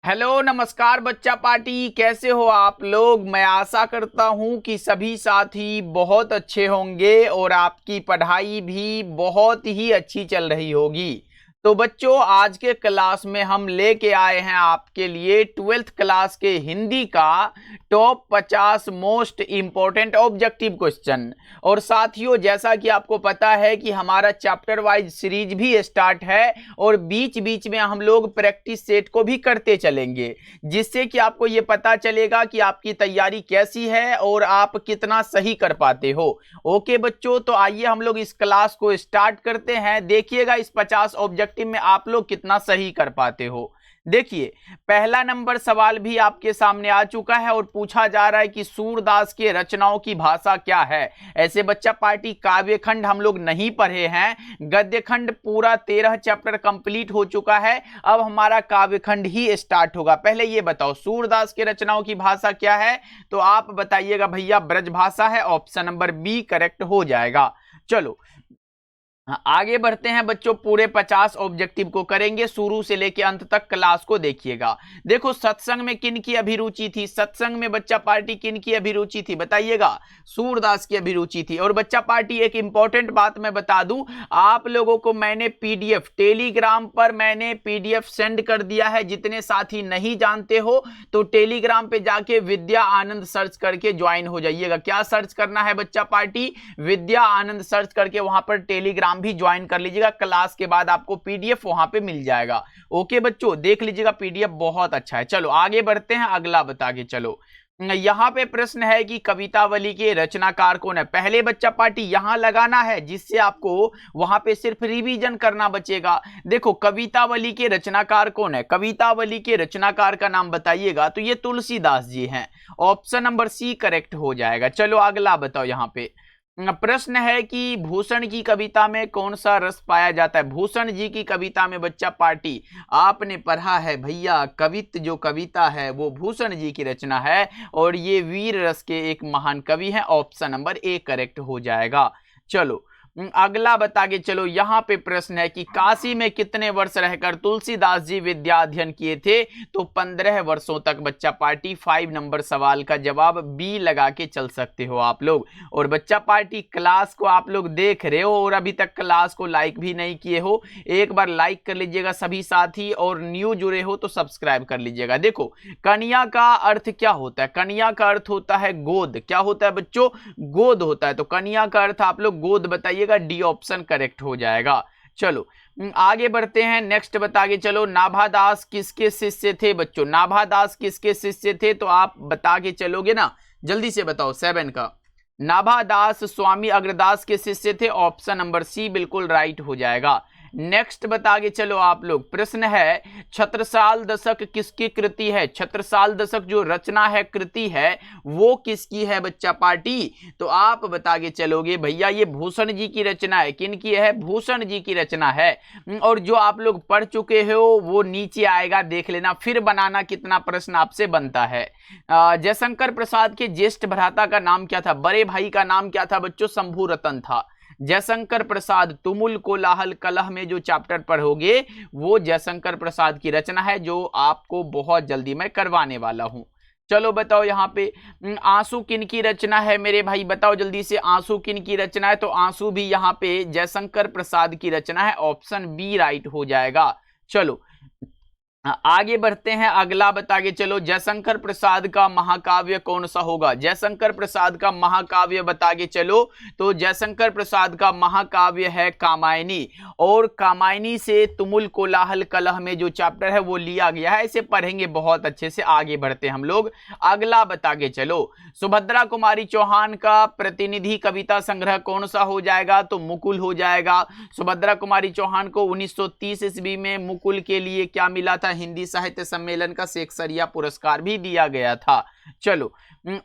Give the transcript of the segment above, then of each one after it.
Hello नमस्कार बच्चा party, कैसे हो आप लोग। मैं आशा करता हूं कि सभी साथी बहुत अच्छे होंगे और आपकी पढ़ाई भी बहुत ही अच्छी चल रही होगी। तो बच्चों, आज के क्लास में हम लेके आए हैं आपके लिए 12th क्लास के हिंदी का top 50 most important objective question. और साथियों, जैसा कि आपको पता है कि हमारा चैप्टर वाइज सीरीज भी स्टार्ट है और बीच बीच में हम लोग प्रैक्टिस सेट को भी करते चलेंगे, जिससे कि आपको ये पता चलेगा कि आपकी तैयारी कैसी है और आप कितना सही कर पाते हो। ओके बच्चों, तो आइए हम लोग इस क्लास को स्टार्ट करते हैं। देखिएगा इस 50 ऑब्जेक्टिव में आप लोग कितना सही कर पाते हो। देखिए, पहला नंबर सवाल भी आपके सामने आ चुका है और पूछा जा रहा है कि सूरदास के रचनाओं की भाषा क्या है। ऐसे बच्चा पार्टी काव्य खंड हम लोग नहीं पढ़े हैं, गद्य खंड पूरा 13 चैप्टर कंप्लीट हो चुका है। अब हमारा काव्य खंड ही स्टार्ट होगा। पहले ये बताओ सूरदास के रचनाओं की भाषा क्या है, तो आप बताइएगा भैया ब्रज भाषा है। ऑप्शन नंबर बी करेक्ट हो जाएगा। चलो आगे बढ़ते हैं बच्चों, पूरे 50 ऑब्जेक्टिव को करेंगे, शुरू से लेके अंत तक क्लास को देखिएगा। देखो, सत्संग में किन की अभिरुचि थी। सत्संग में बच्चा पार्टी किन की अभिरुचि थी, बताइएगा। सूरदास की अभिरुचि थी। और बच्चा पार्टी एक इंपॉर्टेंट बात मैं बता दूं, आप लोगों को मैंने पीडीएफ टेलीग्राम पर मैंने पीडीएफ सेंड कर दिया है। जितने साथी नहीं जानते हो तो टेलीग्राम पे जाके विद्या आनंद सर्च करके ज्वाइन हो जाइएगा। क्या सर्च करना है बच्चा पार्टी, विद्या आनंद सर्च करके वहां पर टेलीग्राम भी ज्वाइन कर लीजिएगा। क्लास के बाद आपको पीडीएफ वहां पे मिल जाएगा। ओके बच्चों, देख लीजिएगा, पीडीएफ बहुत अच्छा है। चलो आगे बढ़ते हैं, अगला बता के चलो। यहां पे प्रश्न है कि कवितावली के रचनाकार कौन है। पहले बच्चा पार्टी यहां लगाना है, जिससे आपको वहां पे सिर्फ रिवीजन करना बचेगा। देखो, कवितावली के रचनाकार कौन है, कवितावली के रचनाकार का नाम बताइएगा। तो ये तुलसीदास जी हैं। ऑप्शन नंबर सी करेक्ट हो जाएगा। चलो अगला बताओ। यहां पे प्रश्न है कि भूषण की कविता में कौन सा रस पाया जाता है। भूषण जी की कविता में बच्चा पार्टी आपने पढ़ा है भैया, कवित्त जो कविता है वो भूषण जी की रचना है और ये वीर रस के एक महान कवि हैं। ऑप्शन नंबर ए करेक्ट हो जाएगा। चलो अगला बता के चलो। यहां पे प्रश्न है कि काशी में कितने वर्ष रहकर तुलसीदास जी विद्या अध्ययन किए थे। तो 15 वर्षों तक बच्चा पार्टी। 5 नंबर सवाल का जवाब बी लगा के चल सकते हो आप लोग। और बच्चा पार्टी, क्लास को आप लोग देख रहे हो और अभी तक क्लास को लाइक भी नहीं किए हो, एक बार लाइक कर लीजिएगा सभी साथी, और न्यू जुड़े हो तो सब्सक्राइब कर लीजिएगा। देखो, कन्या का अर्थ क्या होता है। कन्या का अर्थ होता है गोद। क्या होता है बच्चों, गोद होता है। तो कन्या का अर्थ आप लोग गोद बताइए, डी ऑप्शन करेक्ट हो जाएगा। चलो आगे बढ़ते हैं, नेक्स्ट बता के चलो। नाभादास किसके शिष्य थे बच्चों, नाभादास किसके शिष्य थे, तो आप बता के चलोगे ना, जल्दी से बताओ। 7 का नाभादास स्वामी अग्रदास के शिष्य थे। ऑप्शन नंबर सी बिल्कुल राइट हो जाएगा। नेक्स्ट बता के चलो आप लोग। प्रश्न है छत्रसाल दशक किसकी कृति है। छत्रसाल दशक जो रचना है, कृति है, वो किसकी है बच्चा पार्टी। तो आप बता के चलोगे भैया ये भूषण जी की रचना है। किन की है, भूषण जी की रचना है। और जो आप लोग पढ़ चुके हो वो नीचे आएगा, देख लेना, फिर बनाना कितना प्रश्न आपसे बनता है। जयशंकर प्रसाद के ज्येष्ठ भ्राता का नाम क्या था, बड़े भाई का नाम क्या था बच्चों, शंभू रतन था। जयशंकर प्रसाद, तुमुल कोलाहल कलह में जो चैप्टर पढ़ोगे वो जयशंकर प्रसाद की रचना है, जो आपको बहुत जल्दी मैं करवाने वाला हूं। चलो बताओ यहाँ पे आंसू किन की रचना है मेरे भाई, बताओ जल्दी से, आंसू किन की रचना है। तो आंसू भी यहाँ पे जयशंकर प्रसाद की रचना है। ऑप्शन बी राइट हो जाएगा। चलो आगे बढ़ते हैं, अगला बता के चलो। जयशंकर प्रसाद का महाकाव्य कौन सा होगा। जयशंकर प्रसाद का महाकाव्य बता के चलो। तो जयशंकर प्रसाद का महाकाव्य है कामायनी। और कामायनी से तुमुल कोलाहल कलह में जो चैप्टर है वो लिया गया है। इसे पढ़ेंगे बहुत अच्छे से। आगे बढ़ते हम लोग, अगला बता के चलो। सुभद्रा कुमारी चौहान का प्रतिनिधि कविता संग्रह कौन सा हो जाएगा। तो मुकुल हो जाएगा। सुभद्रा कुमारी चौहान को 1930 ईस्वी में मुकुल के लिए क्या मिला था, हिंदी साहित्य सम्मेलन का सेक्सरिया पुरस्कार भी दिया गया था। चलो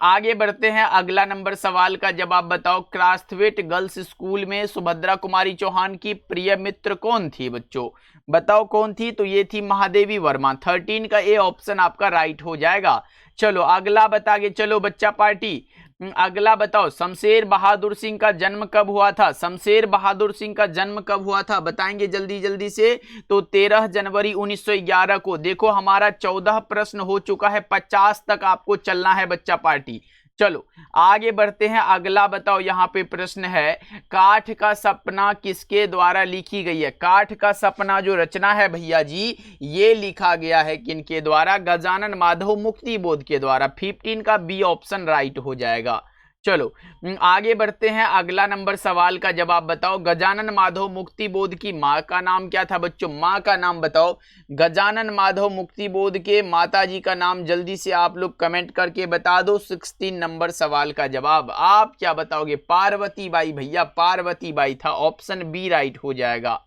आगे बढ़ते हैं, अगला नंबर सवाल का जवाब बताओ। क्रास्थवेट गर्ल्स स्कूल में सुभद्रा कुमारी चौहान की प्रिय मित्र कौन थी बच्चों, बताओ कौन थी। तो ये थी महादेवी वर्मा। 13 का ए ऑप्शन आपका राइट हो जाएगा। चलो अगला बता के चलो बच्चा पार्टी। अगला बताओ, शमशेर बहादुर सिंह का जन्म कब हुआ था? शमशेर बहादुर सिंह का जन्म कब हुआ था बताएंगे जल्दी जल्दी से। तो 13 जनवरी 1911 को। देखो हमारा 14 प्रश्न हो चुका है, 50 तक आपको चलना है बच्चा पार्टी। चलो आगे बढ़ते हैं। अगला बताओ, यहाँ पे प्रश्न है, काठ का सपना किसके द्वारा लिखी गई है? काठ का सपना जो रचना है भैया जी, ये लिखा गया है किनके द्वारा? गजानन माधव मुक्तिबोध के द्वारा। 15 का बी ऑप्शन राइट हो जाएगा। चलो आगे बढ़ते हैं। अगला नंबर सवाल का जवाब बताओ, गजानन माधव मुक्तिबोध की माँ का नाम क्या था? बच्चों माँ का नाम बताओ। गजानन माधव मुक्तिबोध के माता जी का नाम जल्दी से आप लोग कमेंट करके बता दो। 16 नंबर सवाल का जवाब आप क्या बताओगे? पार्वती बाई भैया, पार्वती बाई था। ऑप्शन बी राइट हो जाएगा।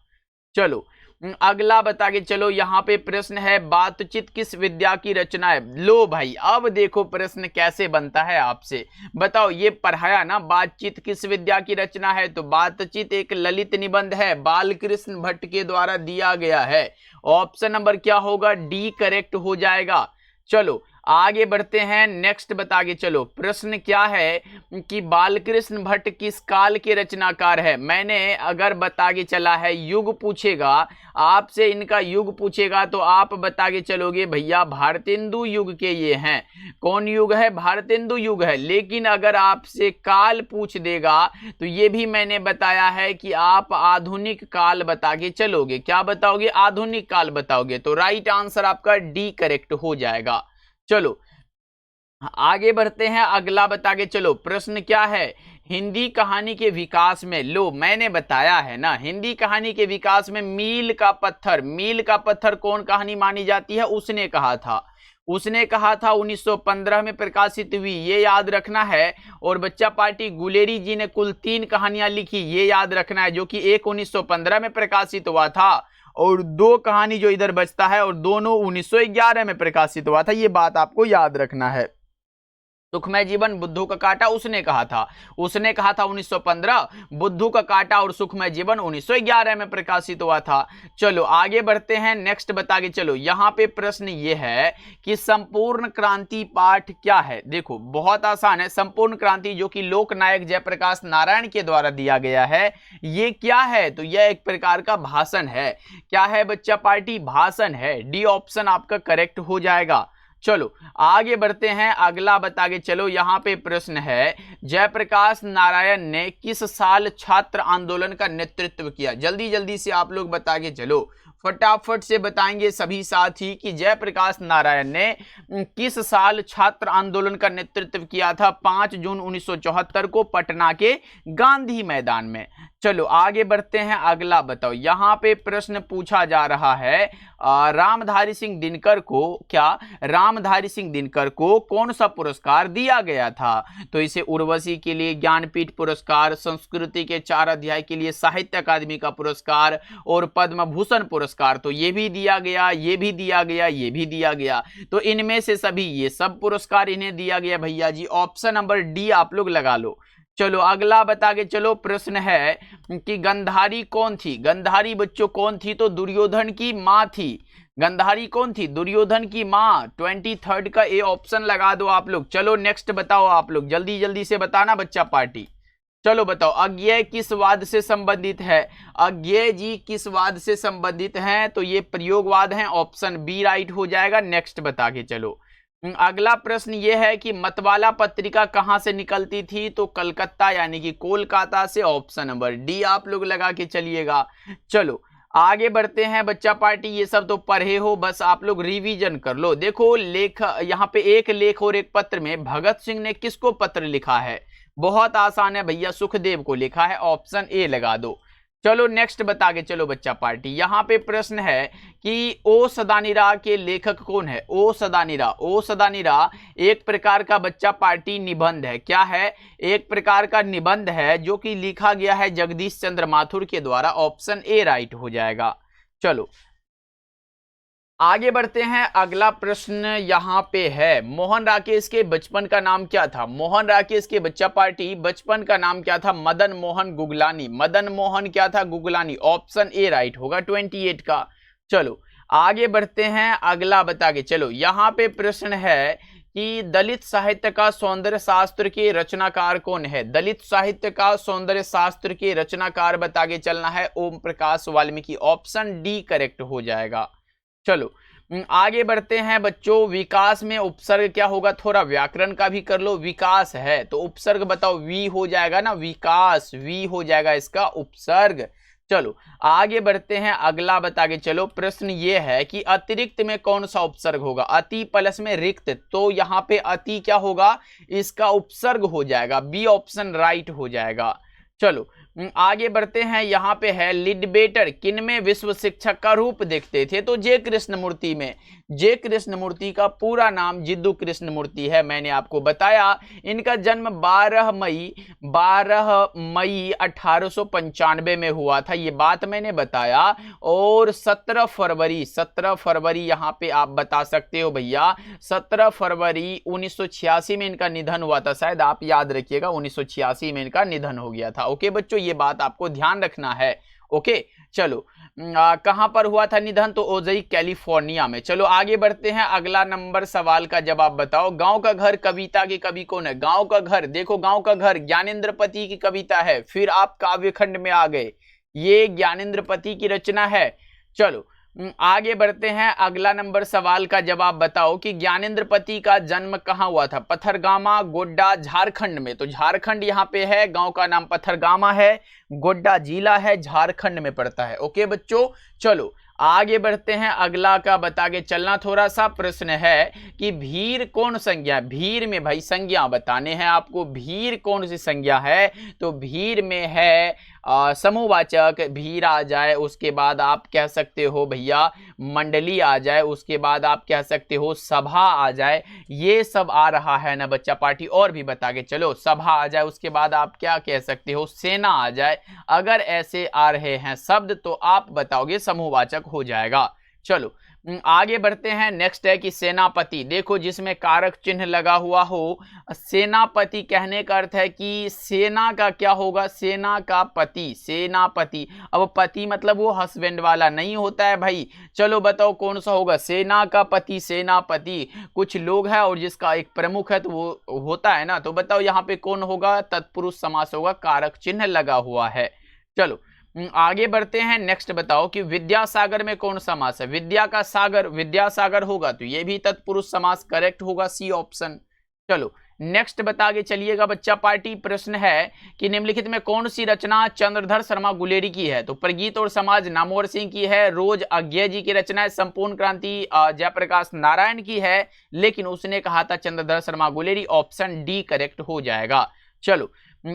चलो अगला बता के चलो। यहाँ पे प्रश्न है, बातचीत किस विद्या की रचना है? लो भाई अब देखो प्रश्न कैसे बनता है आपसे। बताओ, ये पढ़ाया ना, बातचीत किस विद्या की रचना है? तो बातचीत एक ललित निबंध है, बालकृष्ण भट्ट के द्वारा दिया गया है। ऑप्शन नंबर क्या होगा? डी करेक्ट हो जाएगा। चलो आगे बढ़ते हैं। नेक्स्ट बता के चलो। प्रश्न क्या है कि बालकृष्ण भट्ट किस काल के रचनाकार है? मैंने अगर बता के चला है, युग पूछेगा आपसे, इनका युग पूछेगा तो आप बता के चलोगे भैया भारतेंदु युग के ये हैं। कौन युग है? भारतेंदु युग है। लेकिन अगर आपसे काल पूछ देगा तो ये भी मैंने बताया है कि आप आधुनिक काल बता के चलोगे। क्या बताओगे? आधुनिक काल बताओगे। तो राइट आंसर आपका डी करेक्ट हो जाएगा। चलो आगे बढ़ते हैं। अगला बता के चलो। प्रश्न क्या है, हिंदी कहानी के विकास में, लो मैंने बताया है ना, हिंदी कहानी के विकास में मील का पत्थर, मील का पत्थर कौन कहानी मानी जाती है? उसने कहा था, उसने कहा था 1915 में प्रकाशित हुई, ये याद रखना है। और बच्चा पार्टी गुलेरी जी ने कुल 3 कहानियां लिखी, ये याद रखना है, जो कि एक 1915 में प्रकाशित हुआ था और 2 कहानी जो इधर बचता है और दोनों 1911 में प्रकाशित हुआ था। ये बात आपको याद रखना है। सुखमय जीवन, बुद्धू का कांटा उसने कहा था, उसने कहा था 1915, बुद्धू का कांटा और सुखमय जीवन 1911 में प्रकाशित हुआ था। चलो आगे बढ़ते हैं। नेक्स्ट बता के चलो। यहाँ पे प्रश्न ये है कि संपूर्ण क्रांति पाठ क्या है? देखो बहुत आसान है। संपूर्ण क्रांति जो कि लोकनायक जयप्रकाश नारायण के द्वारा दिया गया है, ये क्या है? तो यह एक प्रकार का भाषण है। क्या है बच्चा पार्टी? भाषण है। डी ऑप्शन आपका करेक्ट हो जाएगा। चलो आगे बढ़ते हैं। अगला बता के चलो। यहाँ पे प्रश्न है, जयप्रकाश नारायण ने किस साल छात्र आंदोलन का नेतृत्व किया? जल्दी जल्दी से आप लोग बता के चलो, फटाफट से बताएंगे सभी साथी कि जयप्रकाश नारायण ने किस साल छात्र आंदोलन का नेतृत्व किया था? 5 जून 1974 को पटना के गांधी मैदान में। चलो आगे बढ़ते हैं। अगला बताओ। यहाँ पे प्रश्न पूछा जा रहा है, रामधारी सिंह दिनकर को, क्या रामधारी सिंह दिनकर को कौन सा पुरस्कार दिया गया था? तो इसे उर्वशी के लिए ज्ञानपीठ पुरस्कार, संस्कृति के 4 अध्याय के लिए साहित्य अकादमी का पुरस्कार और पद्म भूषण पुरस्कार। तो ये भी दिया गया, ये भी दिया गया, ये भी दिया गया। तो इनमें से सभी ये सब पुरस्कार इन्हें दिया गया भैया जी। ऑप्शन नंबर डी आप लोग लगा लो। चलो अगला बता के चलो। प्रश्न है कि गंधारी कौन थी? गंधारी बच्चों कौन थी? तो दुर्योधन की मां थी। गंधारी कौन थी? दुर्योधन की मां। 23 का ए ऑप्शन लगा दो आप लोग। चलो नेक्स्ट बताओ आप लोग, जल्दी जल्दी से बताना बच्चा पार्टी। चलो बताओ, अज्ञेय किस वाद से संबंधित है? अज्ञेय जी किस वाद से संबंधित हैं? तो ये प्रयोगवाद हैं। ऑप्शन बी राइट हो जाएगा। नेक्स्ट बता के चलो। अगला प्रश्न ये है कि मतवाला पत्रिका कहां से निकलती थी? तो कलकत्ता यानी कि कोलकाता से। ऑप्शन नंबर डी आप लोग लगा के चलिएगा। चलो आगे बढ़ते हैं बच्चा पार्टी। ये सब तो पढ़े हो, बस आप लोग रिवीजन कर लो। देखो लेख, यहाँ पे एक लेख और एक पत्र में भगत सिंह ने किसको पत्र लिखा है? बहुत आसान है भैया, सुखदेव को लिखा है। ऑप्शन ए लगा दो। चलो नेक्स्ट बता के चलो बच्चा पार्टी। यहाँ पे प्रश्न है कि ओ सदानीरा के लेखक कौन है? ओ सदानीरा, ओ सदानीरा एक प्रकार का बच्चा पार्टी निबंध है। क्या है? एक प्रकार का निबंध है जो कि लिखा गया है जगदीश चंद्र माथुर के द्वारा। ऑप्शन ए राइट हो जाएगा। चलो आगे बढ़ते हैं। अगला प्रश्न यहाँ पे है, मोहन राकेश के बचपन का नाम क्या था? मोहन राकेश के बच्चा पार्टी बचपन का नाम क्या था? मदन मोहन गुगलानी। मदन मोहन क्या था? गुगलानी। ऑप्शन ए राइट होगा 28 का। चलो आगे बढ़ते हैं। अगला बता के चलो। यहाँ पे प्रश्न है कि दलित साहित्य का सौंदर्य शास्त्र के रचनाकार कौन है। दलित साहित्य का सौंदर्य शास्त्र के रचनाकार बता के चलना है Om Prakash Valmiki. Option D correct हो जाएगा। चलो आगे बढ़ते हैं बच्चों। विकास में उपसर्ग क्या होगा, थोड़ा व्याकरण का भी कर लो। विकास है तो उपसर्ग बताओ, वी हो जाएगा ना, विकास, वी हो जाएगा इसका उपसर्ग। चलो आगे बढ़ते हैं, अगला बता के चलो। प्रश्न ये है कि अतिरिक्त में कौन सा उपसर्ग होगा। अति प्लस में रिक्त, तो यहाँ पे अति क्या होगा, इसका उपसर्ग हो जाएगा। बी ऑप्शन राइट हो जाएगा। चलो आगे बढ़ते हैं, यहाँ पे है लिडबेटर किनमें विश्व शिक्षक का रूप देखते थे। तो जे कृष्णमूर्ति में। जे कृष्णमूर्ति का पूरा नाम जिद्दू कृष्णमूर्ति है, मैंने आपको बताया। इनका जन्म 12 मई 1895 में हुआ था, ये बात मैंने बताया। और 17 फरवरी यहाँ पे आप बता सकते हो भैया, 17 फरवरी 1986 में इनका निधन हुआ था। शायद आप याद रखिएगा 1986 में इनका निधन हो गया था। ओके बच्चों, ये बात आपको ध्यान रखना है। ओके चलो कहां पर हुआ था निधन, तो ओजई कैलिफोर्निया में। चलो आगे बढ़ते हैं, अगला नंबर सवाल का जवाब बताओ। गांव का घर कविता के कवि कौन है। गांव का घर, देखो गांव का घर ज्ञानेंद्रपति की कविता है। फिर आप काव्यखंड में आ गए, ये ज्ञानेंद्रपति की रचना है। चलो आगे बढ़ते हैं, अगला नंबर सवाल का जवाब बताओ कि ज्ञानेंद्रपति का जन्म कहां हुआ था। पथरगामा, गोड्डा, झारखंड में। तो झारखंड यहाँ पे है, गांव का नाम पथरगामा है, गोड्डा जिला है, झारखंड में पड़ता है। ओके बच्चों चलो आगे बढ़ते हैं, अगला का बता के चलना। थोड़ा सा प्रश्न है कि भीर कौन संज्ञा है। भीर में भाई संज्ञा बताने हैं आपको। भीर कौन सी संज्ञा है, तो भीर में है समूहवाचक, भीर आ जाए, उसके बाद आप कह सकते हो भैया मंडली आ जाए, उसके बाद आप कह सकते हो सभा आ जाए। ये सब आ रहा है ना बच्चा पार्टी, और भी बता के चलो। सभा आ जाए, उसके बाद आप क्या कह सकते हो, सेना आ जाए। अगर ऐसे आ रहे हैं शब्द तो आप बताओगे समूहवाचक हो जाएगा। चलो आगे बढ़ते हैं, नेक्स्ट है कि सेनापति। देखो जिसमें कारक चिन्ह लगा हुआ हो, सेनापति कहने का अर्थ है कि सेना का क्या होगा, सेना का पति, सेनापति। अब पति मतलब वो हस्बैंड वाला नहीं होता है भाई। चलो बताओ कौन सा होगा, सेना का पति, सेनापति। कुछ लोग हैं और जिसका एक प्रमुख है तो वो होता है ना, तो बताओ यहाँ पे कौन होगा, तत्पुरुष समास होगा, कारक चिन्ह लगा हुआ है। चलो आगे बढ़ते हैं, नेक्स्ट बताओ कि विद्यासागर में कौन समास है। विद्या का सागर, विद्यासागर होगा तो ये भी तत्पुरुष समास, करेक्ट होगा सी ऑप्शन। चलो नेक्स्ट बता के चलिएगा बच्चा पार्टी। प्रश्न है कि निम्नलिखित में कौन सी रचना चंद्रधर शर्मा गुलेरी की है। तो प्रगीत और समाज नामवर सिंह की है, रोज अज्ञे जी की रचना है, संपूर्ण क्रांति जयप्रकाश नारायण की है, लेकिन उसने कहा था Chandradhar Sharma Guleri. Option D correct हो जाएगा। चलो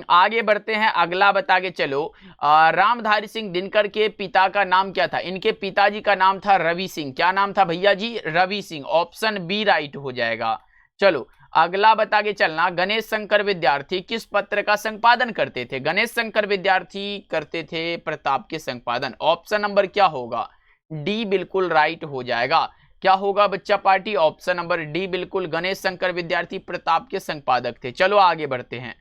आगे बढ़ते हैं, अगला बता के चलो। रामधारी सिंह दिनकर के पिता का नाम क्या था। इनके पिताजी का नाम था रवि सिंह। क्या नाम था भैया जी, Ravi Singh. Option B right हो जाएगा। चलो अगला बता के चलना, गणेश शंकर विद्यार्थी किस पत्र का संपादन करते थे। गणेश शंकर विद्यार्थी करते थे प्रताप के संपादन। ऑप्शन नंबर क्या होगा, डी बिल्कुल राइट हो जाएगा। क्या होगा बच्चा पार्टी, ऑप्शन नंबर डी बिल्कुल, गणेश शंकर विद्यार्थी प्रताप के संपादक थे। चलो आगे बढ़ते हैं,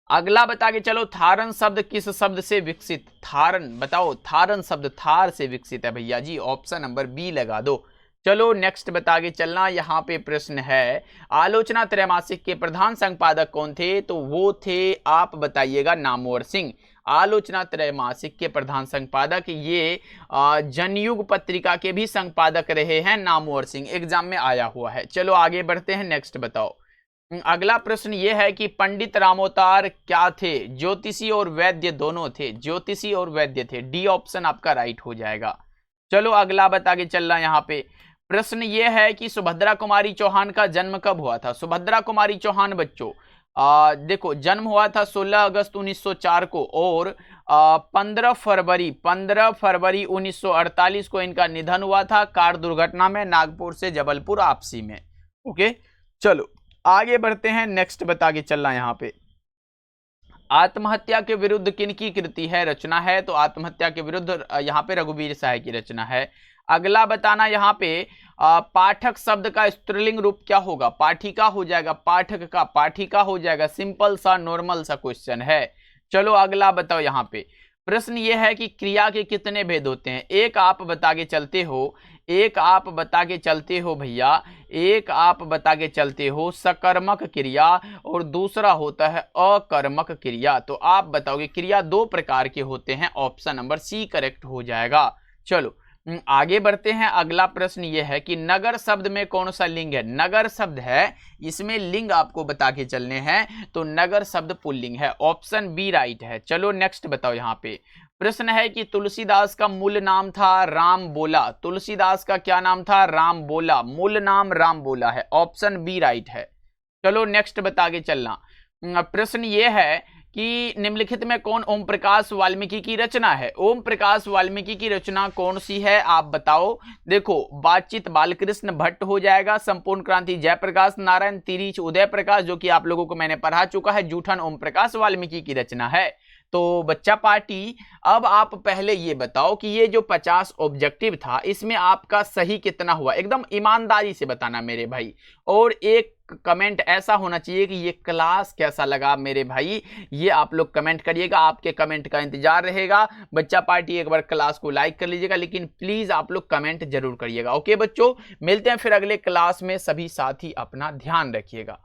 अगला बता के चलो। थारन शब्द किस शब्द से विकसित। थारन बताओ, थारन शब्द थार से विकसित है भैया जी। ऑप्शन नंबर बी लगा दो। चलो नेक्स्ट बता के चलना, यहाँ पे प्रश्न है आलोचना त्रैमासिक के प्रधान संपादक कौन थे। तो वो थे, आप बताइएगा, नामवर सिंह। आलोचना त्रैमासिक के प्रधान संपादक ये जनयुग पत्रिका के भी संपादक रहे हैं नामवर सिंह, एग्जाम में आया हुआ है। चलो आगे बढ़ते हैं, नेक्स्ट बताओ। अगला प्रश्न यह है कि पंडित रामोतार क्या थे। ज्योतिषी और वैद्य दोनों थे, ज्योतिषी और वैद्य थे। डी ऑप्शन आपका राइट हो जाएगा। चलो अगला बता के चलना, यहाँ पे प्रश्न यह है कि सुभद्रा कुमारी चौहान का जन्म कब हुआ था। सुभद्रा कुमारी चौहान बच्चों देखो जन्म हुआ था 16 अगस्त 1904 को, और 15 फरवरी 1948 को इनका निधन हुआ था कार दुर्घटना में, नागपुर से जबलपुर आपसी में। ओके चलो आगे बढ़ते हैं, नेक्स्ट बता के चलना। यहाँ पे आत्महत्या के विरुद्ध किनकी कृति है, रचना है। तो आत्महत्या के विरुद्ध यहाँ पे रघुवीर सहाय की रचना है। अगला बताना, यहाँ पे पाठक शब्द का स्त्रीलिंग रूप क्या होगा। पाठिका हो जाएगा, पाठक का पाठिका हो जाएगा। सिंपल सा नॉर्मल सा क्वेश्चन है। चलो अगला बताओ, यहाँ पे प्रश्न ये है कि क्रिया के कितने भेद होते हैं। एक आप बता के चलते हो, एक आप बता के चलते हो भैया, एक आप बता के चलते हो सकर्मक क्रिया और दूसरा होता है अकर्मक क्रिया। तो आप बताओगे क्रिया दो प्रकार के होते हैं, ऑप्शन नंबर सी करेक्ट हो जाएगा। चलो आगे बढ़ते हैं। अगला प्रश्न ये है कि नगर शब्द में कौन सा लिंग है। नगर शब्द है, इसमें लिंग आपको बता के चलने हैं, तो नगर शब्द पुल्लिंग है, ऑप्शन बी राइट है। चलो नेक्स्ट बताओ। यहाँ पे प्रश्न है कि तुलसीदास का मूल नाम था राम बोला। तुलसीदास का क्या नाम था? राम बोला। मूल नाम राम बोला है, ऑप्शन बी राइट है। चलो नेक्स्ट बता के चलना। प्रश्न ये है कि निम्नलिखित में कौन ओम प्रकाश वाल्मीकि की रचना है। ओम प्रकाश वाल्मीकि की रचना कौन सी है आप बताओ। देखो, बातचीत बालकृष्ण भट्ट हो जाएगा, संपूर्ण क्रांति जयप्रकाश नारायण, तिरीच उदय प्रकाश, जो कि आप लोगों को मैंने पढ़ा चुका है, जूठन ओम प्रकाश वाल्मीकि की रचना है। तो बच्चा पार्टी, अब आप पहले ये बताओ कि ये जो 50 ऑब्जेक्टिव था इसमें आपका सही कितना हुआ, एकदम ईमानदारी से बताना मेरे भाई। और एक कमेंट ऐसा होना चाहिए कि ये क्लास कैसा लगा मेरे भाई, ये आप लोग कमेंट करिएगा, आपके कमेंट का इंतजार रहेगा। बच्चा पार्टी एक बार क्लास को लाइक कर लीजिएगा, लेकिन प्लीज आप लोग कमेंट जरूर करिएगा। ओके बच्चों, मिलते हैं फिर अगले क्लास में, सभी साथी अपना ध्यान रखिएगा।